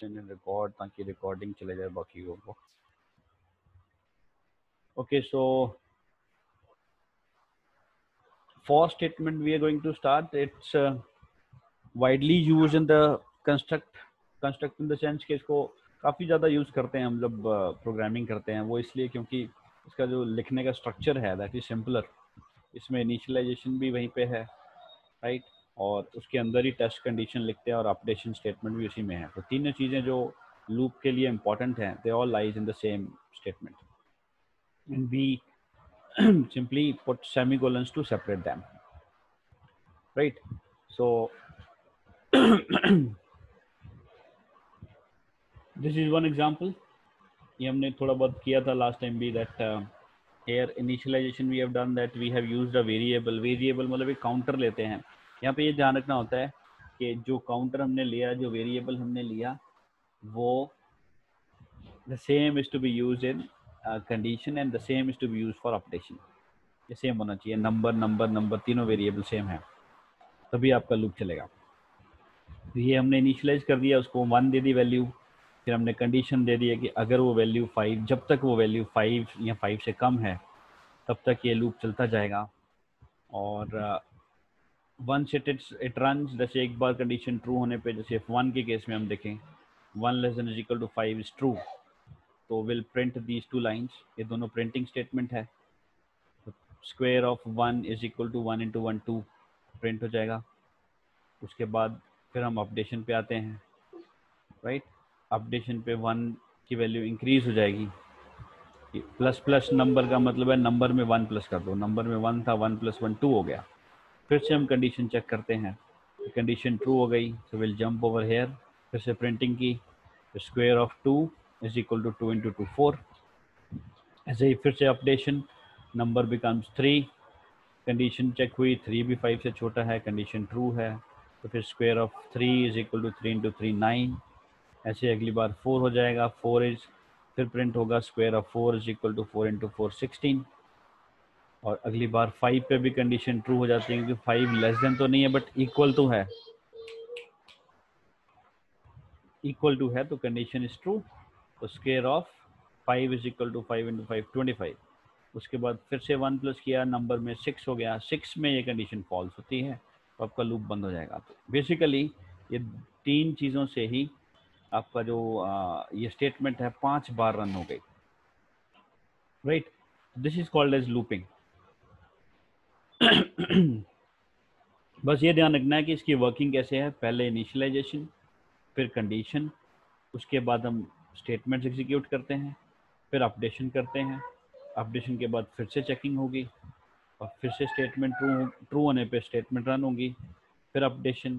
Record ताकि recording चले जाए बाकी को। Okay, so for statement we are going to start. It's widely used in the construct in the sense कि इसको काफ़ी ज़्यादा यूज़ करते हैं हम जब प्रोग्रामिंग करते हैं। वो इसलिए क्योंकि इसका जो लिखने का स्ट्रक्चर है दैट इज सिंपलर। इसमें इनिशियलाइजेशन भी वहीं पे है, राइट, और उसके अंदर ही टेस्ट कंडीशन लिखते हैं और अपडेशन स्टेटमेंट भी उसी में है। तो तीनों चीज़ें जो लूप के लिए इंपॉर्टेंट हैं, they all lies in the same statement and we simply put semicolons to separate them, right? So this is one example. ये हमने थोड़ा बहुत किया था लास्ट टाइम भी, that here initialization we have done that we have used a variable मतलब एक counter लेते हैं। यहाँ पे ये ध्यान रखना होता है कि जो काउंटर हमने लिया, जो वेरिएबल हमने लिया, वो the same is to be used in condition and the same is to be used for updation। ये सेम होना चाहिए, नंबर तीनों वेरिएबल सेम है, तभी आपका लूप चलेगा। ये हमने इनिशियलाइज कर दिया, उसको 1 दे दी वैल्यू, फिर हमने कंडीशन दे दी है कि अगर वो वैल्यू 5, जब तक वो वैल्यू 5 या 5 से कम है तब तक ये लूप चलता जाएगा। और वंस इट रन्स, जैसे एक बार कंडीशन ट्रू होने पे, जैसे F1 के केस में हम देखें 1 less than is equal to 5 is true, तो विल प्रिंट दीज 2 लाइन्स। ये दोनों प्रिंटिंग स्टेटमेंट है। Square of 1 is equal to 1 into 1 2 print हो जाएगा। उसके बाद फिर हम अपडेशन पे आते हैं, राइट। अपडेशन पे 1 की वैल्यू इंक्रीज हो जाएगी। प्लस प्लस नंबर का मतलब है नंबर में 1 प्लस कर दो, नंबर में 1 था, 1 प्लस 1 2 हो गया। फिर से हम कंडीशन चेक करते हैं, कंडीशन ट्रू हो गई, so will jump over here, फिर से प्रिंटिंग की, square of 2 is equal to 2 into 2 4। ऐसे ही फिर से updation, number becomes 3, condition check हुई, 3 भी 5 से छोटा है, कंडीशन ट्रू है, तो फिर square of 3 is equal to 3 into 3 9। ऐसे अगली बार 4 हो जाएगा, 4 इज, फिर प्रिंट होगा square of 4 is equal to 4 into 4 16। और अगली बार 5 पे भी कंडीशन ट्रू हो जाती है क्योंकि 5 लेस देन तो नहीं है बट इक्वल टू है, इक्वल टू है तो कंडीशन इज ट्रू। तो square of 5 is equal to 5 into 5 25। उसके बाद फिर से 1 प्लस किया, नंबर में 6 हो गया, 6 में ये कंडीशन फॉल्स होती है तो आपका लूप बंद हो जाएगा। तो बेसिकली ये 3 चीज़ों से ही आपका जो ये स्टेटमेंट है 5 बार रन हो गई, right. This is called as looping. बस ये ध्यान रखना है कि इसकी वर्किंग कैसे है। पहले इनिशियलाइजेशन, फिर कंडीशन, उसके बाद हम स्टेटमेंट्स एग्जीक्यूट करते हैं, फिर अपडेशन करते हैं, अपडेशन के बाद फिर से चेकिंग होगी और फिर से स्टेटमेंट ट्रू होने पे स्टेटमेंट रन होगी, फिर अपडेशन,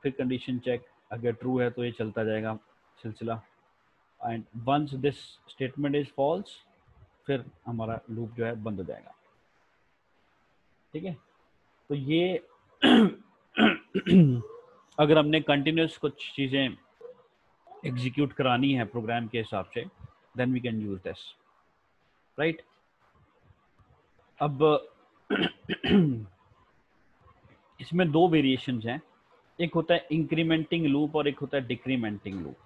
फिर कंडीशन चेक, अगर ट्रू है तो ये चलता जाएगा सिलसिला। And once this statement is false, फिर हमारा लूप जो है बंद हो जाएगा, ठीक है। तो ये अगर हमने कंटिन्यूस कुछ चीज़ें एग्जीक्यूट करानी है प्रोग्राम के हिसाब से, then we can use this, right. अब इसमें 2 वेरिएशंस हैं, एक होता है इंक्रीमेंटिंग लूप और एक होता है डिक्रीमेंटिंग लूप।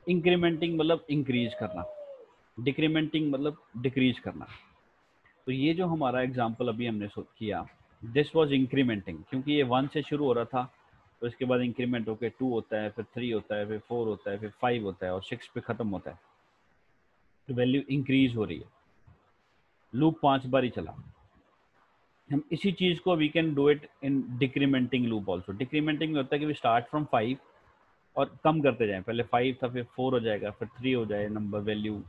इंक्रीमेंटिंग मतलब इंक्रीज करना, डिक्रीमेंटिंग मतलब डिक्रीज करना। तो ये जो हमारा एग्जांपल अभी हमने किया, दिस वाज इंक्रीमेंटिंग, क्योंकि ये 1 से शुरू हो रहा था, तो इसके बाद इंक्रीमेंट होकर 2 होता है, फिर 3 होता है, फिर 4 होता है, फिर 5 होता है और 6 पे ख़त्म होता है, तो वैल्यू इंक्रीज हो रही है। लूप 5 बार ही चला। हम इसी चीज़ को we can do it in decrementing loop also. Decrementing में होता है कि वी स्टार्ट फ्रॉम 5 और कम करते जाएं, पहले 5 था, फिर 4 हो जाएगा, फिर 3 हो जाए नंबर वैल्यू,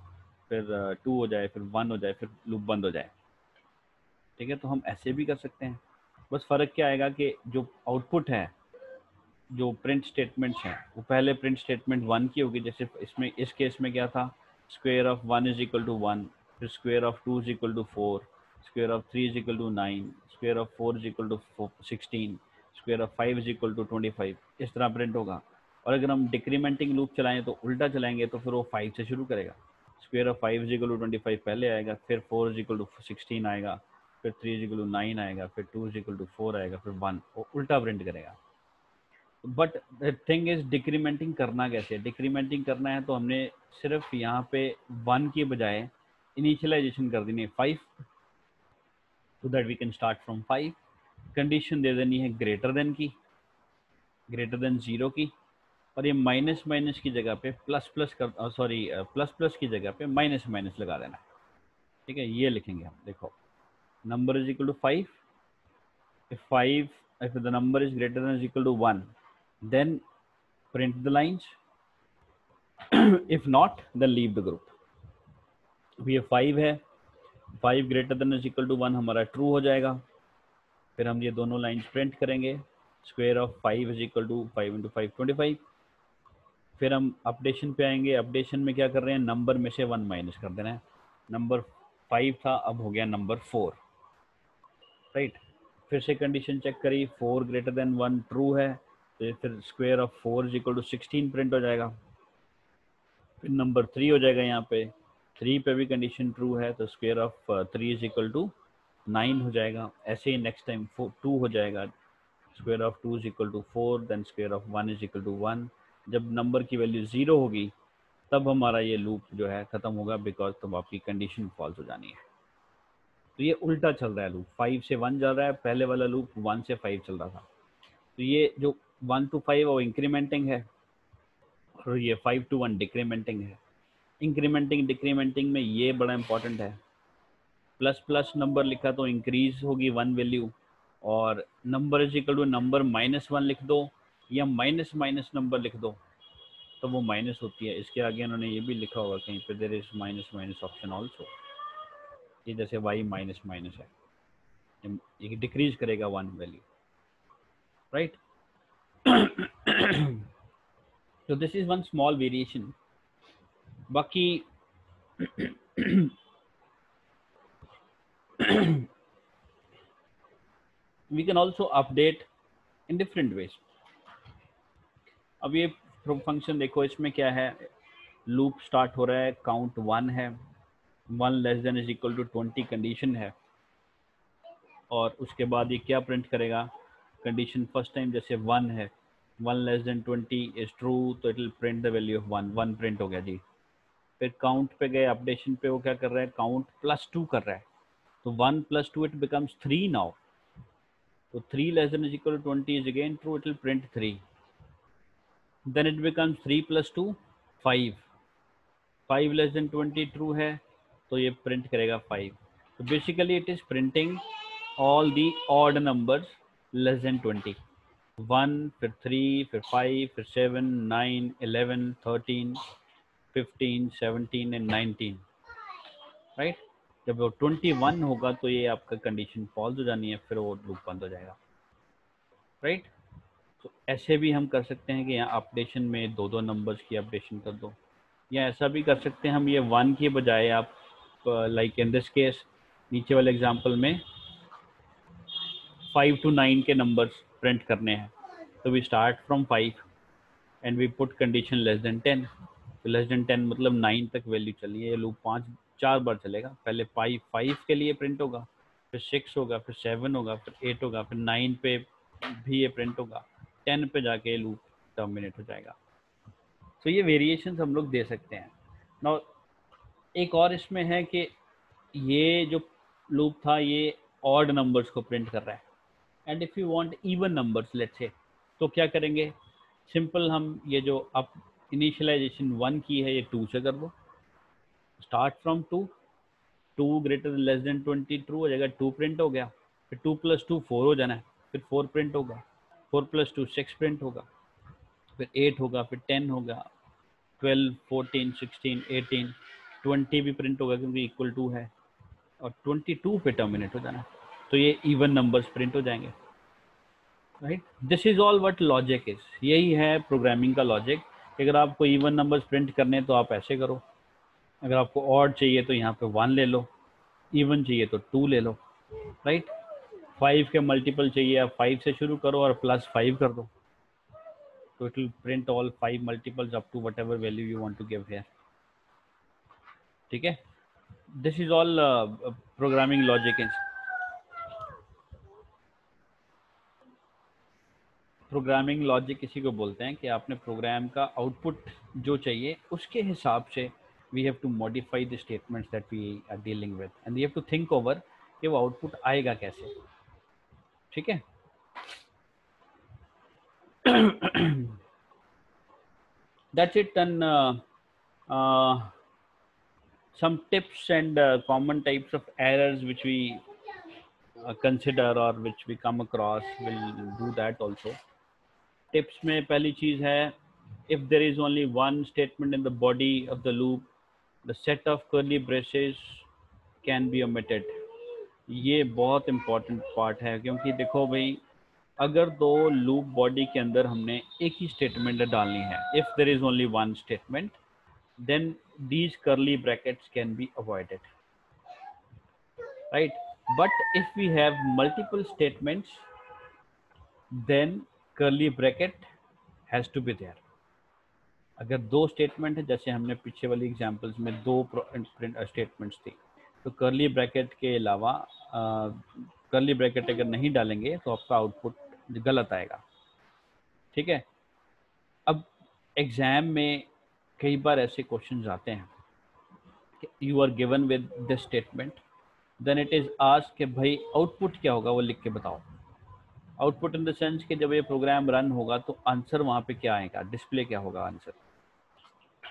फिर 2 हो जाए, फिर 1 हो जाए, फिर लूप बंद हो जाए, ठीक है। तो हम ऐसे भी कर सकते हैं। बस फ़र्क क्या आएगा कि जो आउटपुट है, जो प्रिंट स्टेटमेंट्स हैं, वो पहले प्रिंट स्टेटमेंट 1 की होगी, जैसे इसमें इस केस में क्या था, square of 1 is equal to 1, फिर square of 2 is equal to 4, square of 3 is equal to 9, square of 4 is equal to 16, square of 5 is equal to 25, इस तरह प्रिंट होगा। और अगर हम डिक्रीमेंटिंग लूप चलाएं तो उल्टा चलाएंगे, तो फिर वो 5 से शुरू करेगा, square of 5 is equal to 25 पहले आएगा, फिर 4 इज इक्वल टू 16 आएगा, फिर 3 इज इक्वल टू 9 आएगा, फिर 2 इज इक्वल टू 4 आएगा, फिर 1, वो उल्टा प्रिंट करेगा। But the thing is decrementing करना कैसे, डिक्रीमेंटिंग करना है तो हमने सिर्फ यहाँ पे 1 की बजाय इनिशियलाइजेशन कर देनी है 5, so that we can start from 5. Condition दे देनी है ग्रेटर देन की, ग्रेटर देन 0 की, और ये माइनस माइनस की जगह पे प्लस प्लस कर, सॉरी प्लस प्लस की जगह पे माइनस माइनस लगा देना है। ठीक है, ये लिखेंगे हम, देखो number is equal to 5, if the number is greater than or equal to 1, then print the lines. If not, then leave the group. अब ये 5 है, 5 greater than is equal to 1 हमारा ट्रू हो जाएगा। फिर हम ये दोनों लाइन्स प्रिंट करेंगे, square of 5 is equal to 5 into 5 25। फिर हम अपडेशन पे आएंगे, अपडेशन में क्या कर रहे हैं, नंबर में से 1 माइनस कर देना है। नंबर 5 था, अब हो गया नंबर 4, राइट। फिर से कंडीशन चेक करी, 4 ग्रेटर देन 1 ट्रू है, तो फिर square of 4 is equal to 16 print हो जाएगा। फिर नंबर 3 हो जाएगा, यहाँ पे 3 पे भी कंडीशन ट्रू है, तो square of 3 is equal to 9 हो जाएगा। ऐसे ही नेक्स्ट टाइम 2 हो जाएगा, square of 2 is equal to 4, then square of 1 is equal to 1। जब नंबर की वैल्यू 0 होगी तब हमारा ये लूप जो है ख़त्म होगा, बिकॉज तब आपकी कंडीशन फॉल्स हो जानी है। तो ये उल्टा चल रहा है लूप, 5 से 1 चल रहा है, पहले वाला लूप 1 से 5 चल रहा था। तो ये जो 1 to 5 वो इंक्रीमेंटिंग है, और ये 5 to 1 डिक्रीमेंटिंग है। इंक्रीमेंटिंग डिक्रीमेंटिंग में ये बड़ा इंपॉर्टेंट है, प्लस प्लस नंबर लिखा तो इंक्रीज होगी 1 वैल्यू, और number is equal to number -1 लिख दो या माइनस माइनस नंबर लिख दो तो वो माइनस होती है। इसके आगे उन्होंने ये भी लिखा होगा कहीं पे, there is minus minus option also, ये जैसे y माइनस माइनस है, ये डिक्रीज करेगा 1 वैल्यू, राइट। तो this is one small variation. बाकी we can also update in different ways. अब ये फंक्शन देखो, इसमें क्या है, लूप स्टार्ट हो रहा है, काउंट 1 है, 1 less than is equal to 20 condition है, और उसके बाद ये क्या प्रिंट करेगा, कंडीशन फर्स्ट टाइम जैसे 1 है, 1 लेस देन 20 इज ट्रू, तो it will print the value of 1, 1 print हो गया जी। फिर काउंट पे गए, अपडेशन पे वो क्या कर रहा है, काउंट +2 कर रहा है, तो 1 + 2 इट बिकम्स 3 नाउ, तो 3 less than is equal to 20 is again true, it will print 3, then it becomes 3 + 2 5, 5 less than 20 true है, तो ये प्रिंट करेगा 5। तो basically it is printing all the odd numbers less than 20, 1 फिर 3 फिर 5 फिर 7 9 11 13 15 17 and 19, right. जब वो 21 होगा तो ये आपका कंडीशन फॉल्स हो जानी है, फिर वो लूप बंद हो जाएगा, राइट। तो ऐसे भी हम कर सकते हैं कि यहाँ अपडेशन में 2 नंबर्स की अपडेशन कर दो, या ऐसा भी कर सकते हैं हम, ये 1 के बजाय आप लाइक इन दिस केस नीचे वाले एग्जांपल में 5 to 9 के नंबर्स प्रिंट करने हैं, तो we start from 5 and we put condition less than 10, तो लेस देन 10 मतलब 9 तक वैल्यू चली है, ये लूप 4 बार चलेगा। पहले 5 के लिए प्रिंट होगा, फिर 6 होगा, फिर 7 होगा, फिर 8 होगा, फिर 9 पे भी ये प्रिंट होगा, 10 पे जाके लूप टर्मिनेट हो जाएगा। तो ये वेरिएशंस हम लोग दे सकते हैं। नाउ एक और इसमें है कि ये जो लूप था ये ऑड नंबर्स को प्रिंट कर रहा है, and if you want even numbers let's say, तो क्या करेंगे, सिंपल हम ये जो अब इनिशियलाइजेशन 1 की है ये 2 से कर दो, start from 2, 2 greater less than 20 true हो जाएगा, 2 प्रिंट हो गया, फिर 2 + 2 4 हो जाना है, फिर 4 प्रिंट होगा, 4 + 2 6 प्रिंट होगा, फिर 8 होगा, फिर 10 होगा, 12 14 16 18 20 भी प्रिंट होगा क्योंकि इक्वल टू है, और 22 पे टर्मिनेट हो जाना, तो ये इवन नंबर्स प्रिंट हो जाएंगे, right. This is all what logic is, यही है प्रोग्रामिंग का लॉजिक। अगर आपको इवन नंबर्स प्रिंट करने तो आप ऐसे करो, अगर आपको ऑड चाहिए तो यहाँ पे 1 ले लो, इवन चाहिए तो 2 ले लो, राइट। 5 के मल्टीपल चाहिए आप 5 से शुरू करो और +5 कर दो, तो it will print all 5 multiples up to whatever value you want to give here, ठीक है। This is all programming logic is. Programming logic किसी को बोलते हैं कि आपने प्रोग्राम का आउटपुट जो चाहिए उसके हिसाब से we have to modify the statements that we are dealing with and we have to think over कि वो आउटपुट आएगा कैसे. ठीक है. That's it. And some tips and common types of errors which we consider or which we come across, will do that also. Tips में पहली चीज है, if there is only one statement in the body of the loop, the set of curly braces can be omitted. ये बहुत important part है, क्योंकि देखो भाई, अगर दो लूप बॉडी के अंदर हमने एक ही स्टेटमेंट डालनी है, if there is only one statement, then these curly brackets can be avoided, right? But if we have multiple statements, then curly bracket has to be there. अगर दो स्टेटमेंट है, जैसे हमने पीछे वाली एग्जांपल्स में दो स्टेटमेंट्स थी, तो कर्ली ब्रैकेट के अलावा कर्ली ब्रैकेट अगर नहीं डालेंगे तो आपका आउटपुट गलत आएगा. ठीक है. अब एग्जाम में कई बार ऐसे क्वेश्चंस आते हैं कि you are given with this statement, then it is asked कि भाई आउटपुट क्या होगा वो लिख के बताओ. आउटपुट इन द सेंस कि जब ये प्रोग्राम रन होगा तो आंसर वहाँ पे क्या आएगा, डिस्प्ले क्या होगा आंसर.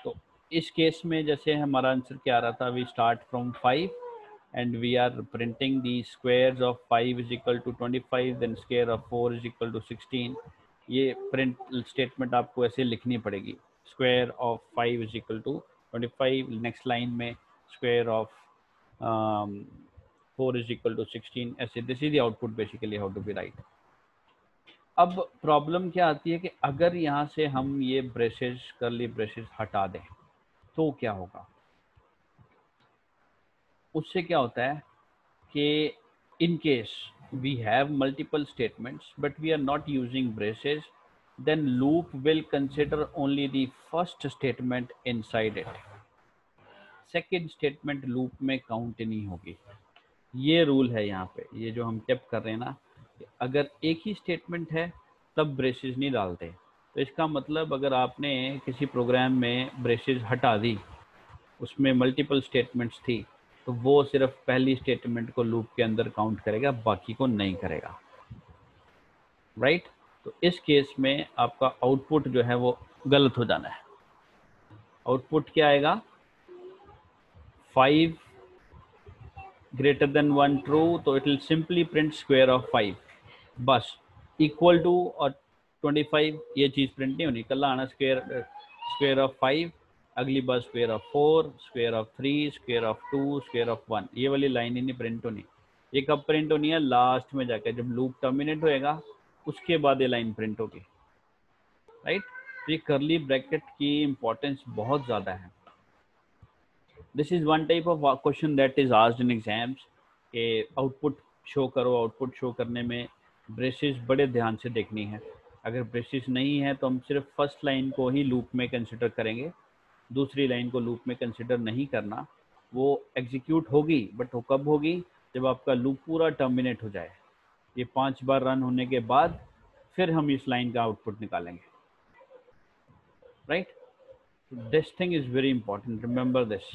तो इस केस में जैसे हमारा आंसर क्या आ रहा था, we start from 5 and we are printing the squares of 5 is equal to 25, then square of 4 is equal to 16. ये प्रिंट स्टेटमेंट आपको ऐसे लिखनी पड़ेगी, square of 5 is equal to 25, next line में square of 4 is equal to 16, ऐसे. This is the output basically how to be write. अब problem क्या आती है कि अगर यहाँ से हम ये ब्रेसेस, कर्ली ब्रेसेस हटा दें तो क्या होगा. उससे क्या होता है कि in case we have multiple statements but we are not using braces, then loop will consider only the first statement inside it. Second statement loop में count नहीं होगी. ये रूल है यहाँ पे, ये जो हम टिप कर रहे हैं ना, अगर एक ही स्टेटमेंट है तब ब्रेसेस नहीं डालते. तो इसका मतलब अगर आपने किसी प्रोग्राम में ब्रेसेस हटा दी, उसमें मल्टीपल स्टेटमेंट्स थी, तो वो सिर्फ पहली स्टेटमेंट को लूप के अंदर काउंट करेगा, बाकी को नहीं करेगा, राइट. तो इस केस में आपका आउटपुट जो है वो गलत हो जाना है. आउटपुट क्या आएगा, 5 ग्रेटर देन 1 ट्रू, तो it will simply print square of 5 बस. इक्वल टू और 25 ये चीज़ प्रिंट नहीं होनी. कल आना स्क्वायर ऑफ 5, अगली बार square of 4, square of 3, square of 2, square of 1, ये वाली लाइन ही नहीं प्रिंट होनी. ये कब प्रिंट होनी है, लास्ट में जाकर जब लूप टर्मिनेट होएगा उसके बाद ये लाइन प्रिंट होगी, राइट. तो ये कर्ली ब्रैकेट की इंपॉर्टेंस बहुत ज़्यादा है. This is one type of question that is asked in exams के आउटपुट शो करो. आउटपुट शो करने में ब्रेसेस बड़े ध्यान से देखनी है. अगर ब्रेसेस नहीं है तो हम सिर्फ फर्स्ट लाइन को ही लूप में कंसिडर करेंगे, दूसरी लाइन को लूप में कंसिडर नहीं करना. वो एग्जीक्यूट होगी बट वो कब होगी, जब आपका लूप पूरा टर्मिनेट हो जाए. ये 5 बार रन होने के बाद फिर हम इस लाइन का आउटपुट निकालेंगे, right. This thing is very important, remember this.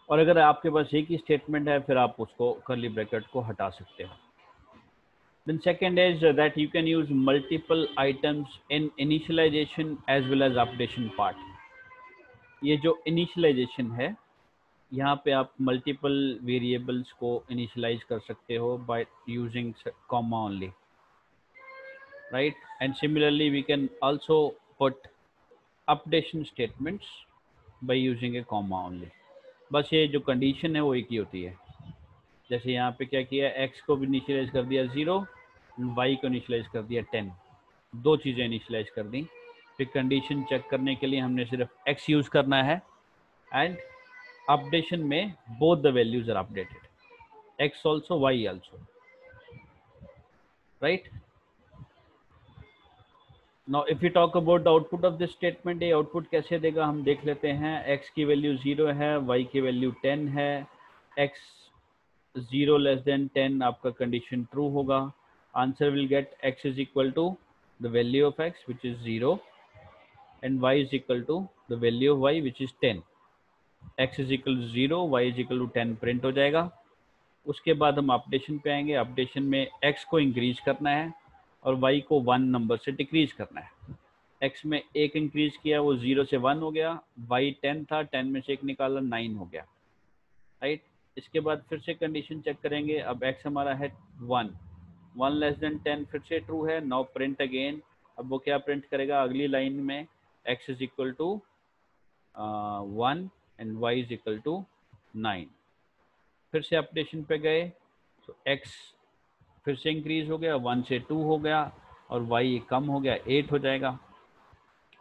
और अगर आपके पास एक ही स्टेटमेंट है फिर आप उसको कर्ली ब्रैकेट को हटा सकते हो. Then second is that you can use multiple items in initialization as well as updation part. ये जो initialization है, यहाँ पे आप multiple variables को initialize कर सकते हो by using comma only, right? And similarly we can also put updation statements by using a comma only. बस ये जो condition है वो एक ही होती है. जैसे यहाँ पे क्या किया, x को भी इनिशियलाइज कर दिया 0, y को इनिशियलाइज कर दिया 10, दो चीज़ें इनिशियलाइज कर दी. फिर कंडीशन चेक करने के लिए हमने सिर्फ x यूज़ करना है, एंड अपडेशन में both the values are updated, x also y also, right. Now if you talk about the output of this statement, ये आउटपुट कैसे देगा हम देख लेते हैं. x की वैल्यू 0 है, y की वैल्यू 10 है. x 0 लेस देन 10 आपका कंडीशन ट्रू होगा, Answer will get x is equal to the value of x, which is 0, and y is equal to the value of y, which is 10. x is equal to 0, y is equal to 10 print हो जाएगा. उसके बाद हम updation पे आएंगे. Updation में x को increase करना है और y को 1 नंबर से डिक्रीज करना है. x में 1 इंक्रीज किया, वो 0 से 1 हो गया. y 10 था, 10 में से 1 निकाला, 9 हो गया. राइट. इसके बाद फिर से कंडीशन चेक करेंगे. अब x हमारा है 1, 1 लेस देन 10 फिर से ट्रू है. Now print again. अब वो क्या प्रिंट करेगा अगली लाइन में? x is equal to 1 and y is equal to 9. फिर से अपडेशन पे गए तो x फिर से इंक्रीज हो गया, 1 से 2 हो गया और y कम हो गया, 8 हो जाएगा.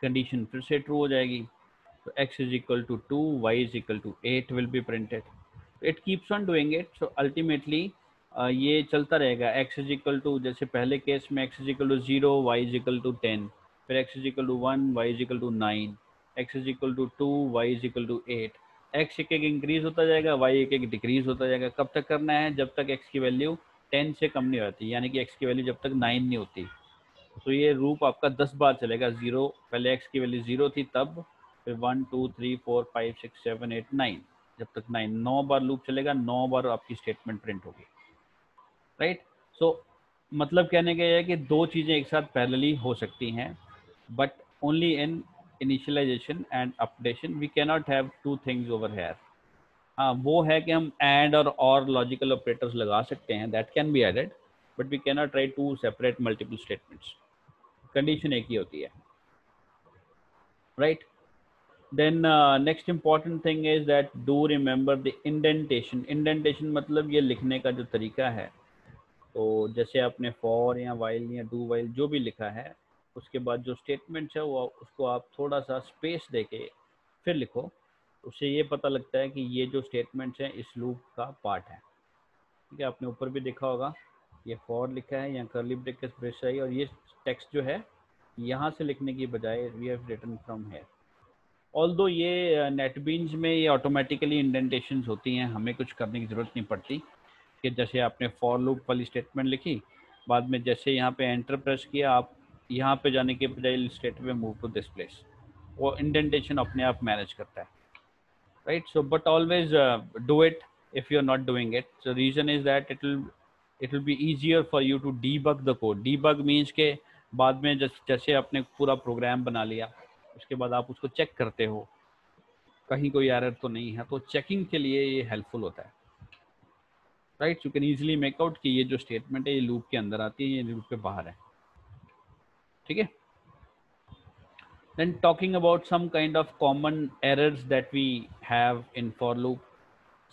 कंडीशन फिर से ट्रू हो जाएगी. तो x is equal to 2, y is equal to 8 will be printed. It keeps on doing it. So ultimately ये चलता रहेगा. x इज इक्वल टू, जैसे पहले केस में x is equal to 0, y is equal to 10, फिर x is equal to 1, y is equal to 9, x is equal to 2, y is equal to 8. x एक एक increase होता जाएगा, y एक एक डिक्रीज होता जाएगा. कब तक करना है? जब तक x की वैल्यू 10 से कम नहीं होती, यानी कि x की वैल्यू जब तक 9 नहीं होती. तो ये लूप आपका 10 बार चलेगा. 0 पहले x की वैल्यू 0 थी तब, फिर 1 2 3 4 5 6 7 8 9, जब तक 9 बार लूप चलेगा, 9 बार आपकी स्टेटमेंट प्रिंट होगी. राइट. सो मतलब कहने का है कि दो चीज़ें एक साथ पैरेलली हो सकती हैं, but only in initialization and updation. We can not have two things over here. हाँ, वो है कि हम एंड और लॉजिकल ऑपरेटर्स लगा सकते हैं, that can be added, but we can not write two separate multiple statements. Condition एक ही होती है. Right. Then next important thing is that do remember the indentation. Indentation मतलब ये लिखने का जो तरीका है. तो जैसे आपने for या while या do while जो भी लिखा है, उसके बाद जो स्टेटमेंट है वो उसको आप थोड़ा सा स्पेस देके फिर लिखो. उससे ये पता लगता है कि ये जो स्टेटमेंट्स हैं इस लूप का पार्ट है. ठीक है. आपने ऊपर भी देखा होगा ये for लिखा है, यहाँ कर्ली ब्रैकेट ब्रेस है, और ये टेक्स्ट जो है यहाँ से लिखने की बजाय we have written from here. Although ये नेटबीन्स में ये ऑटोमेटिकली इंडेंटेशंस होती हैं, हमें कुछ करने की ज़रूरत नहीं पड़ती. कि जैसे आपने फॉर लूप वाली स्टेटमेंट लिखी, बाद में जैसे यहाँ पे एंटर प्रेस किया, आप यहाँ पे जाने के बजाय स्टेट में मूव टू दिस प्लेस, वो इंडेंटेशन अपने आप मैनेज करता है. Right. So but always do it if you are not doing it. So reason is that it will be easier for you to debug the code. Debug means के बाद में जैसे आपने पूरा प्रोग्राम बना लिया, उसके बाद आप उसको चेक करते हो कहीं कोई एरर तो नहीं है, तो चेकिंग के लिए ये हेल्पफुल होता है. Right. You can easily make out कि ये जो स्टेटमेंट है ये लूप के अंदर आती है, ये लूप के बाहर है. ठीक है. Then talking about some kind of common errors that we have in for loop.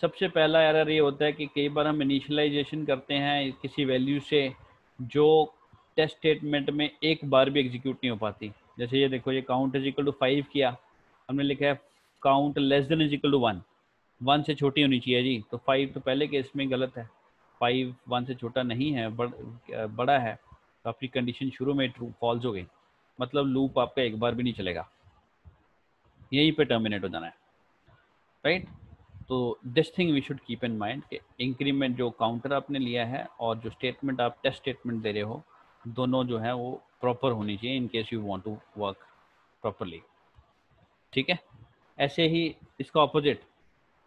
सबसे पहला एरर ये होता है कि कई बार हम इनिशियलाइजेशन करते हैं किसी वैल्यू से जो टेस्ट स्टेटमेंट में एक बार भी एग्जीक्यूट नहीं हो पाती. जैसे ये देखो, ये काउंट इज इक्वल टू 5 किया, हमने लिखा है count less than is equal to 1, 1 से छोटी होनी चाहिए जी. तो 5 तो पहले केस में गलत है, 5 1 से छोटा नहीं है, बड़ा है. तो आपकी कंडीशन शुरू में ट्रू फॉल्स हो गई, मतलब लूप आपका एक बार भी नहीं चलेगा, यहीं पे टर्मिनेट हो जाना है. राइट. तो this thing we should keep in mind कि इंक्रीमेंट जो काउंटर आपने लिया है और जो स्टेटमेंट आप टेस्ट स्टेटमेंट दे रहे हो, दोनों जो है वो प्रॉपर होनी चाहिए in case you want to work properly. ठीक है. ऐसे ही इसका ऑपोजिट,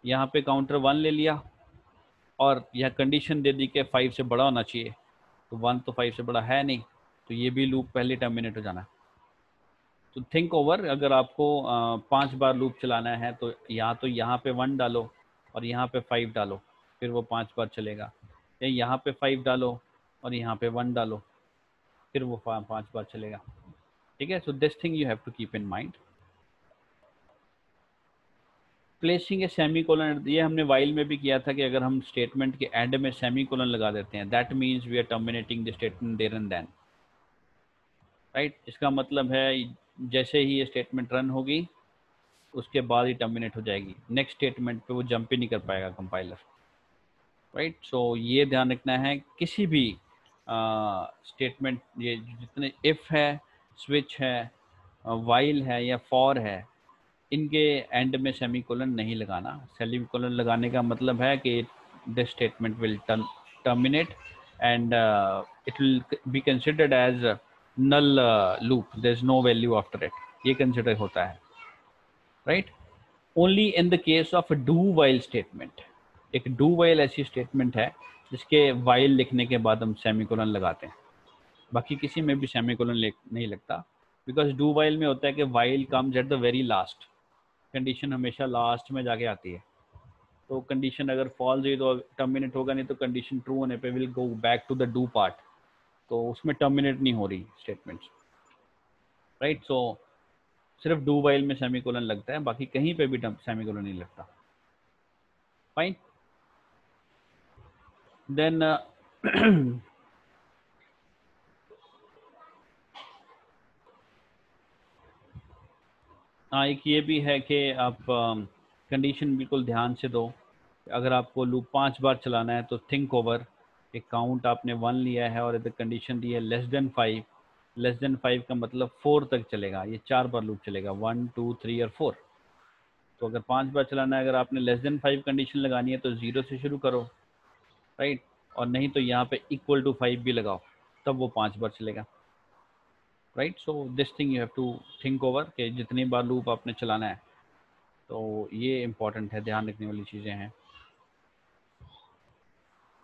यहाँ पे काउंटर 1 ले लिया और यह कंडीशन दे दी कि 5 से बड़ा होना चाहिए, तो 1 तो 5 से बड़ा है नहीं, तो ये भी लूप पहले टर्मिनेट हो जाना. तो थिंक ओवर, अगर आपको 5 बार लूप चलाना है तो यहाँ पे 1 डालो और यहाँ पे 5 डालो, फिर वो 5 बार चलेगा. या यहाँ पे 5 डालो और यहाँ पे 1 डालो, फिर वो 5 बार चलेगा. ठीक है. So this thing you have to keep in mind. Placing a semicolon, ये हमने वाइल में भी किया था कि अगर हम स्टेटमेंट के एंड में सेमी कोलन लगा देते हैं, that means we are terminating the statement there and then. Right. इसका मतलब है जैसे ही ये स्टेटमेंट रन होगी उसके बाद ही टर्मिनेट हो जाएगी, नेक्स्ट स्टेटमेंट पे वो जंप ही नहीं कर पाएगा कंपाइलर. राइट. सो ये ध्यान रखना है किसी भी स्टेटमेंट, ये जितने इफ़ है, स्विच है, वाइल है या फॉर है, इनके एंड में सेमी कोलन नहीं लगाना. सेमी कोलन लगाने का मतलब है कि this statement will terminate and it will be considered as a null loop. There's no value after it. ये consider होता है, right? Only in the case of a do while statement. एक do while ऐसी statement है जिसके while लिखने के बाद हम सेमीकोलन लगाते हैं, बाकी किसी में भी सेमीकोलन नहीं लगता, बिकॉज do while में होता है कि while comes at the very last. Condition हमेशा लास्ट में जाके आती है, तो कंडीशन अगर फॉल्स हुई तो टर्मिनेट होगा, नहीं तो कंडीशन ट्रू होने पे will go back to the do part, तो उसमें टर्मिनेट नहीं हो रही स्टेटमेंट्स, राइट? सो सिर्फ डू वाइल में सेमीकोलन लगता है, बाकी कहीं पे भी सेमीकोलन नहीं लगता. फाइन. देन हाँ, एक ये भी है कि आप कंडीशन बिल्कुल ध्यान से दो. अगर आपको लूप 5 बार चलाना है तो थिंक ओवर, एक काउंट आपने 1 लिया है और इधर कंडीशन दी है लेस देन 5. लेस देन 5 का मतलब 4 तक चलेगा, ये 4 बार लूप चलेगा, 1 2 3 और 4. तो अगर 5 बार चलाना है, अगर आपने लेस देन 5 कंडीशन लगानी है तो 0 से शुरू करो, राइट? और नहीं तो यहाँ पे इक्वल टू 5 भी लगाओ, तब वो 5 बार चलेगा, right? So this thing you have to think over कि जितनी बार लूप आपने चलाना है, तो ये इम्पॉर्टेंट है, ध्यान रखने वाली चीज़ें हैं.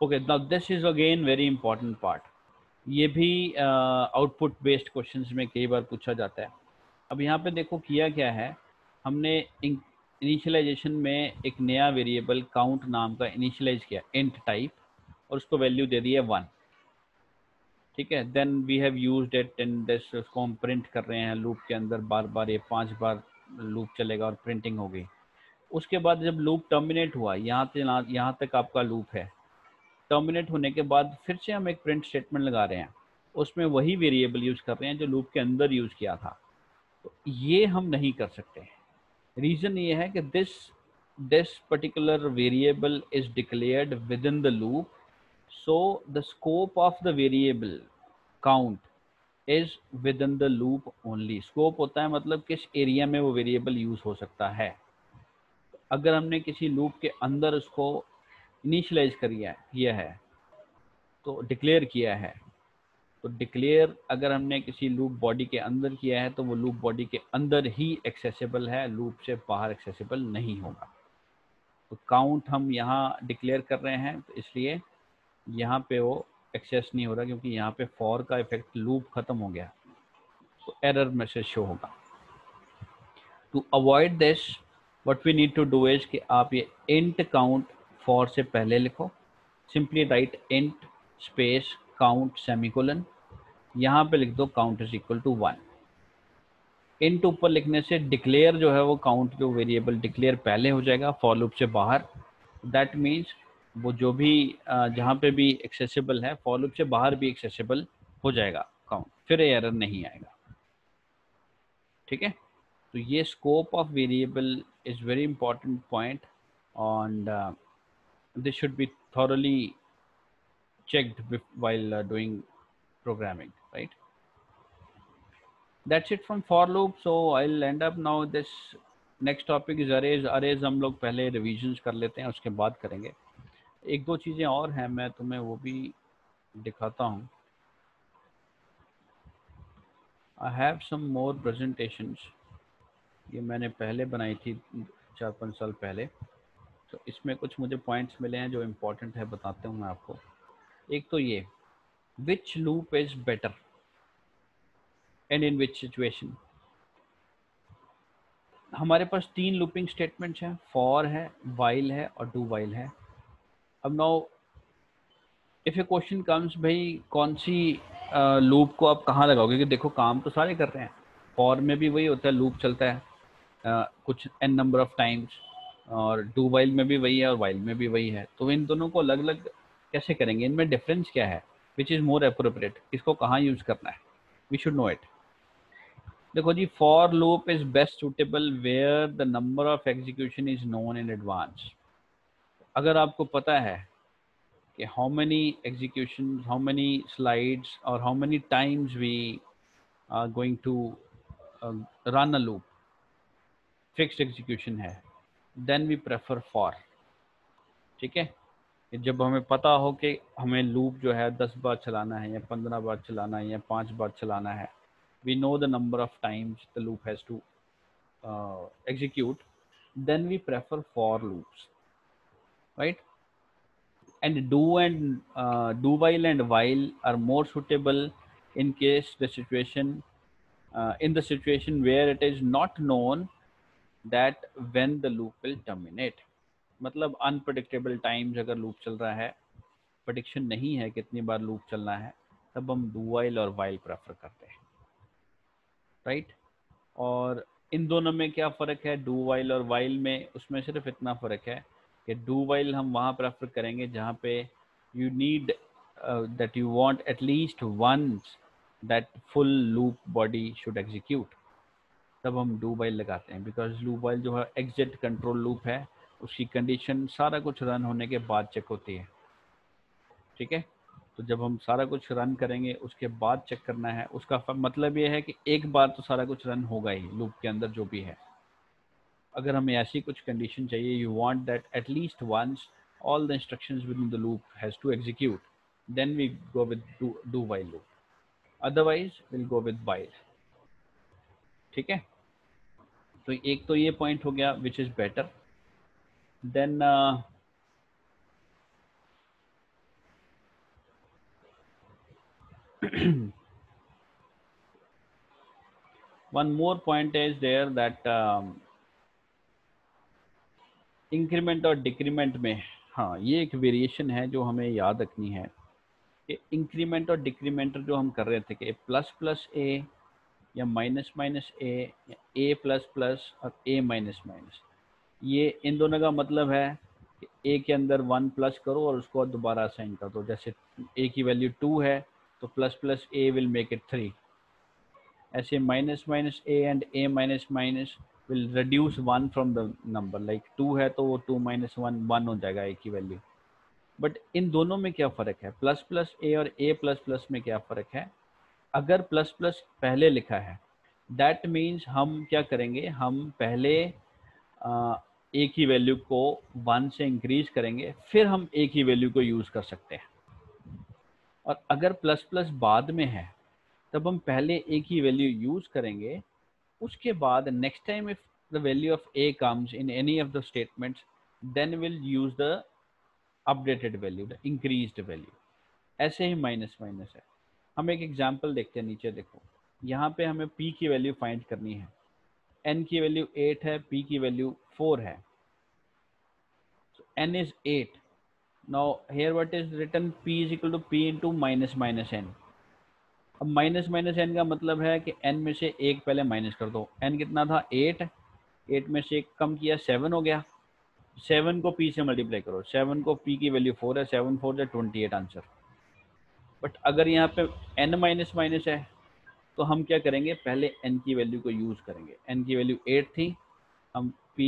Okay, now this is again very important part. ये भी आउटपुट बेस्ड क्वेश्चंस में कई बार पूछा जाता है. अब यहाँ पे देखो किया क्या है, हमने इनिशियलाइजेशन में एक नया वेरिएबल काउंट नाम का इनिशियलाइज किया, इंट टाइप, और उसको वैल्यू दे दी है 1. ठीक है, then we have used it in this, उसको हम प्रिंट कर रहे हैं लूप के अंदर, बार बार ये 5 बार लूप चलेगा और प्रिंटिंग हो गई. उसके बाद जब लूप टर्मिनेट हुआ, यहाँ तक आपका लूप है, टर्मिनेट होने के बाद फिर से हम एक प्रिंट स्टेटमेंट लगा रहे हैं, उसमें वही वेरिएबल यूज कर रहे हैं जो लूप के अंदर यूज किया था. तो ये हम नहीं कर सकते. रीजन ये है कि this particular variable is declared with in the loop, so the scope of the variable count is with in the loop only. Scope होता है मतलब किस एरिया में वो वेरिएबल यूज हो सकता है. अगर हमने किसी लूप के अंदर उसको इनिशियलाइज किया है तो डिक्लेयर किया है, तो डिक्लेयर अगर हमने किसी लूप बॉडी के अंदर किया है तो वो लूप बॉडी के अंदर ही एक्सेसिबल है, लूप से बाहर एक्सेसिबल नहीं होगा. तो काउंट हम यहाँ डिक्लेयर कर रहे हैं, तो इसलिए यहाँ पे वो एक्सेस नहीं हो रहा, क्योंकि यहाँ पे फॉर का इफेक्ट, लूप खत्म हो गया, तो एरर मैसेज शो होगा. To avoid this what we need to do is कि आप ये इंट काउंट फॉर से पहले लिखो, simply write int space count semicolon, यहाँ पे लिख दो count is equal to 1. Int ऊपर लिखने से डिक्लेयर जो है वो काउंट जो वेरिएबल डिक्लेयर पहले हो जाएगा फॉर लूप से बाहर. दैट मीन्स वो जो भी जहाँ पे भी एक्सेसिबल है फॉर लूप से बाहर भी एक्सेसिबल हो जाएगा काउंट, फिर एरर नहीं आएगा. ठीक है, तो ये scope of variable is very important point, and this should be thoroughly checked while doing programming, right? That's it from for loop. So I'll end up now. This next topic is arrays. Arrays हम लोग पहले revisions कर लेते हैं, उसके बाद करेंगे. एक दो चीज़ें और हैं, मैं तुम्हें वो भी दिखाता हूँ. I have some more presentations. ये मैंने पहले बनाई थी 4-5 साल पहले, तो इसमें कुछ मुझे पॉइंट्स मिले हैं जो इम्पोर्टेंट है, बताते हूँ मैं आपको. एक तो ये, which loop is better and in which situation. हमारे पास 3 लूपिंग स्टेटमेंट्स हैं, फॉर है, वाइल है और डू वाइल है. अब now if A question comes, भाई कौन सी लूप को आप कहाँ लगाओगे, क्योंकि देखो काम तो सारे कर रहे हैं. फॉर में भी वही होता है, लूप चलता है कुछ n नंबर ऑफ टाइम्स, और डू वाइल में भी वही है और वाइल में भी वही है. तो इन दोनों को अलग अलग कैसे करेंगे, इनमें डिफरेंस क्या है, विच इज़ मोर अप्रोप्रिएट, किसको कहाँ यूज़ करना है, वी शुड नो इट. देखो जी, for loop is best suitable where the number of execution is known in advance. अगर आपको पता है कि how many execution, how many slides और how many times we are going to run a loop, fixed execution है, then we prefer for. ठीक है, कि जब हमें पता हो कि हमें लूप जो है 10 बार चलाना है या 15 बार चलाना है या 5 बार चलाना है, we know the number of times the loop has to execute, then we prefer for loops, right? And do while and while are more suitable in case the situation in the situation where it is not known that when the loop will terminate. मतलब unpredictable times अगर loop चल रहा है, prediction नहीं है कितनी बार loop चलना है, तब हम डू वाइल और वाइल प्रेफर करते हैं, राइट? और इन दोनों में क्या फ़र्क है डू वाइल और वाइल में? उसमें सिर्फ इतना फ़र्क है कि डू वाइल हम वहाँ प्रेफर करेंगे जहाँ पे you need that you want at least once that full loop body should execute, तब हम डू वाइल लगाते हैं। बिकॉज डू वाइल जो है एग्जिट कंट्रोल लूप है, उसकी कंडीशन सारा कुछ रन होने के बाद चेक होती है, ठीक है? तो जब हम सारा कुछ रन करेंगे उसके बाद चेक करना है, उसका मतलब ये है कि एक बार तो सारा कुछ रन होगा ही लूप के अंदर जो भी है। अगर हमें ऐसी कुछ कंडीशन चाहिए, you want that at least once all the instructions within the loop has to execute, then we go with do while loop, otherwise will go with while, ठीक है? तो एक तो ये पॉइंट हो गया which is better. Then one more point is there that increment और decrement में, हाँ ये एक वेरिएशन है जो हमें याद रखनी है कि इंक्रीमेंट और डिक्रीमेंट जो हम कर रहे थे कि प्लस प्लस ए या माइनस माइनस ए या ए प्लस प्लस और ए माइनस माइनस, ये इन दोनों का मतलब है कि ए के अंदर 1 प्लस करो और उसको दोबारा असाइन कर दो। जैसे ए की वैल्यू 2 है तो plus plus A will make it 3, ऐसे minus minus A and A minus minus will reduce 1 from the number, like 2 है तो वो 2 माइनस 1 1 हो जाएगा ए की वैल्यू। बट इन दोनों में क्या फ़र्क है, प्लस प्लस ए और ए प्लस प्लस में क्या फ़र्क है? अगर प्लस प्लस पहले लिखा है दैट मीन्स हम क्या करेंगे, हम पहले ए की वैल्यू को 1 से इंक्रीज करेंगे, फिर हम ए की वैल्यू को यूज़ कर सकते हैं। और अगर प्लस प्लस बाद में है तब हम पहले ए की वैल्यू यूज़ करेंगे, उसके बाद next time if the value of a comes in any of the statements then will use the updated value, the increased value. ऐसे ही माइनस माइनस है। हम एक एग्जांपल देखते हैं, नीचे देखो, यहाँ पे हमें p की वैल्यू फाइंड करनी है, n की वैल्यू 8 है, p की वैल्यू 4 है, so n is 8। now here what is written, p is equal to p into minus minus n। अब माइनस माइनस एन का मतलब है कि n में से एक पहले माइनस कर दो। n कितना था 8, 8 में से एक कम किया 7 हो गया, 7 को p से मल्टीप्लाई करो, 7 को p की वैल्यू 4 है, 7 4 जा 28 आंसर। बट अगर यहाँ पे n माइनस माइनस है तो हम क्या करेंगे, पहले n की वैल्यू को यूज़ करेंगे। n की वैल्यू 8 थी, हम p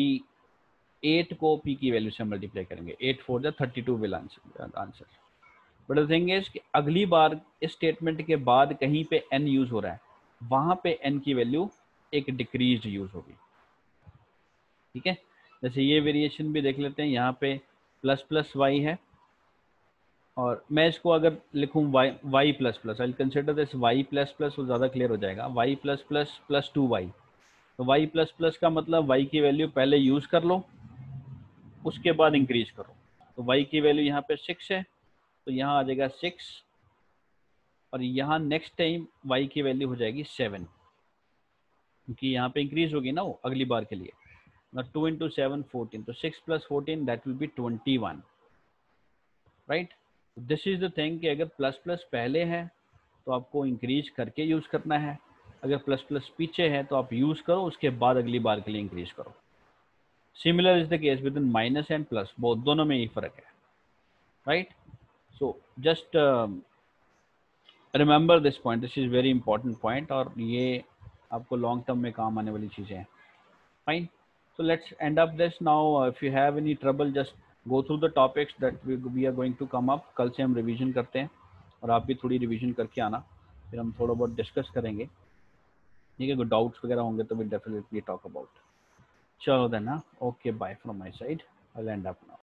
8 को p की वैल्यू से मल्टीप्लाई करेंगे, 8 4 जा 32 will answer. But the thing is कि अगली बार इस स्टेटमेंट के बाद कहीं पे n यूज़ हो रहा है, वहाँ पे n की वैल्यू एक डिक्रीज यूज़ होगी, ठीक है? जैसे ये वेरिएशन भी देख लेते हैं, यहाँ पे प्लस प्लस वाई है और मैं इसको अगर लिखूँ y plus plus, I consider this y plus plus, वो ज़्यादा क्लियर हो जाएगा। Y plus plus plus 2y, तो वाई प्लस प्लस का मतलब वाई की वैल्यू पहले यूज़ कर लो, उसके बाद इंक्रीज करो। तो वाई की वैल्यू यहाँ पे 6 है तो यहाँ आ जाएगा 6, और यहाँ नेक्स्ट टाइम वाई की वैल्यू हो जाएगी 7, क्योंकि यहाँ पे इंक्रीज होगी ना वो अगली बार के लिए। ना 2 इंटू 7 14, तो 6 plus 14 that will be 21, right? This is the thing कि अगर प्लस प्लस पहले है तो आपको इंक्रीज करके यूज़ करना है, अगर प्लस प्लस पीछे है तो आप यूज़ करो, उसके बाद अगली बार के लिए इंक्रीज करो। Similar is the case with in minus and plus, बहुत दोनों में ही फ़र्क है, right? So just remember this point, this is very important point, और ये आपको लॉन्ग टर्म में काम आने वाली चीज़ें हैं। Fine, so let's end up this now. If you have any trouble just go through the topics that we are going to come up। कल से हम रिवीजन करते हैं और आप भी थोड़ी रिवीजन करके आना, फिर हम थोड़ा बहुत डिस्कस करेंगे, ठीक है? कोई डाउट्स वगैरह होंगे तो विल डेफिनेटली टॉक अबाउट। चलो देन, हाँ, okay, bye from my side, I will end up now.